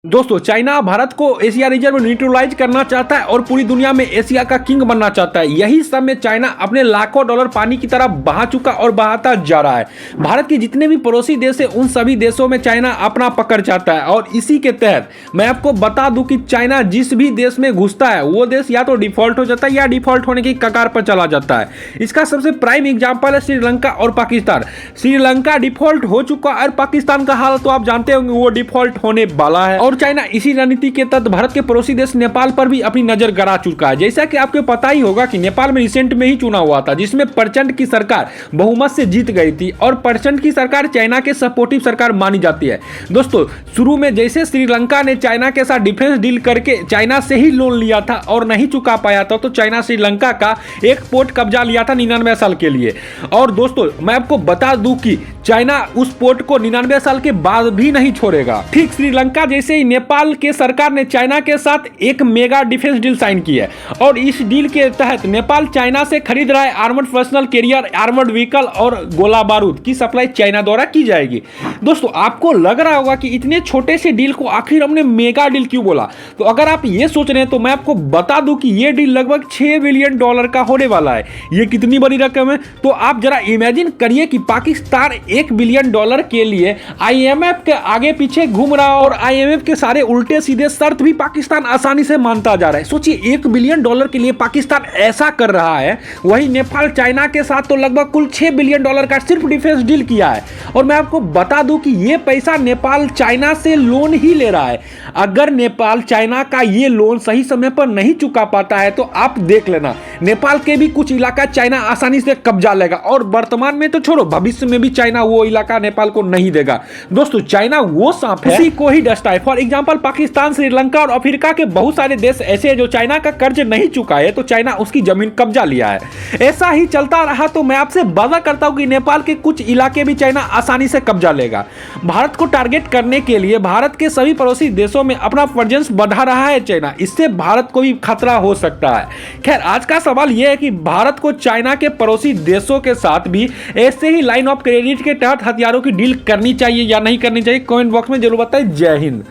दोस्तों, चाइना भारत को Asia region में न्यूट्रलाइज करना चाहता है और पूरी दुनिया में एशिया का किंग बनना चाहता है। यही सब में चाइना अपने लाखों डॉलर पानी की तरह बहा चुका और बहाता जा रहा है। भारत के जितने भी पड़ोसी देश है उन सभी देशों में चाइना अपना पकड़ चाहता है और इसी के तहत मैं आपको बता दूं कि चाइना जिस भी देश में घुसता है वो देश या तो डिफॉल्ट हो जाता है या डिफॉल्ट होने की कगार पर चला जाता है। इसका सबसे प्राइम एग्जाम्पल है श्रीलंका और पाकिस्तान। श्रीलंका डिफॉल्ट हो चुका है और पाकिस्तान का हाल तो आप जानते होंगे, वो डिफॉल्ट होने वाला है। और चाइना इसी रणनीति के तहत भारत के पड़ोसी देश नेपाल पर भी अपनी नजर गड़ा चुका है। जैसा कि आपको पता ही होगा कि नेपाल में रिसेंट में ही चुनाव हुआ था जिसमें प्रचंड की सरकार बहुमत से जीत गई थी और प्रचंड की सरकार चाइना के सपोर्टिव सरकार मानी जाती है। दोस्तों, शुरू में जैसे श्रीलंका ने चाइना के साथ डिफेंस डील करके चाइना से ही लोन लिया था और नहीं चुका पाया था, तो चाइना श्रीलंका का एक पोर्ट कब्जा लिया था 99 साल के लिए। और दोस्तों, मैं आपको बता दूं कि चाइना उस पोर्ट को 99 साल के बाद भी नहीं छोड़ेगा। ठीक श्रीलंका जैसे ही नेपाल के सरकार ने चाइना के साथ एक मेगा डिफेंस डील साइन की है और इस डील के तहत नेपाल चाइना से खरीद रहा है armoured personnel carrier, armoured vehicle और गोला बारूद की सप्लाई चाइना द्वारा की जाएगी। दोस्तों, आपको लग रहा होगा कि इतने छोटे से डील को आखिर हमने मेगा डील क्यों बोला। तो अगर आप ये सोच रहे हैं तो मैं आपको बता दूं कि ये डील लगभग $6 बिलियन का होने वाला है। ये कितनी बड़ी रकम है तो आप जरा इमेजिन करिए कि पाकिस्तान $1 बिलियन के लिए IMF के आगे पीछे घूम रहा और IMF के सारे उल्टे सीधे शर्त भी पाकिस्तान आसानी से मानता जा रहा है। सोचिए, $1 बिलियन के लिए पाकिस्तान ऐसा कर रहा है। वही नेपाल चाइना के साथ तो लगभग कुल $6 बिलियन का सिर्फ डिफेंस डील किया है। और मैं आपको बता दूं कि ये पैसा नेपाल चाइना से लोन ही ले रहा है। अगर नेपाल चाइना का ये लोन सही समय पर नहीं चुका पाता है तो आप देख लेना, नेपाल के भी कुछ इलाका चाइना आसानी से कब्जा लेगा और वर्तमान में तो छोड़ो, भविष्य में भी चाइना वो इलाका नेपाल को नहीं देगा। दोस्तों, चाइना वो सांप है उसी को ही डसता है। फॉर एग्जांपल, पाकिस्तान, श्रीलंका और अफ्रीका के बहुत सारे देश ऐसे हैं जो चाइना का कर्ज नहीं चुकाए तो चाइना उसकी जमीन कब्जा लिया है। ऐसा ही चलता रहा तो मैं आपसे वादा करता हूं कि नेपाल के कुछ इलाके भी चाइना आसानी से कब्जा लेगा। भारत को टारगेट करने के लिए भारत के सभी पड़ोसी देशों में अपना प्रेजेंस बढ़ा रहा है चाइना। इससे भारत को भी खतरा हो सकता है। खैर, आज का सवाल यह है कि भारत को चाइना के पड़ोसी देशों के साथ भी ऐसे ही लाइन ऑफ क्रेडिट के तहत हथियारों की डील करनी चाहिए या नहीं करनी चाहिए। कमेंट बॉक्स में जरूर बताएं। जय हिंद।